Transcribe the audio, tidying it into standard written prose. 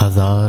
1000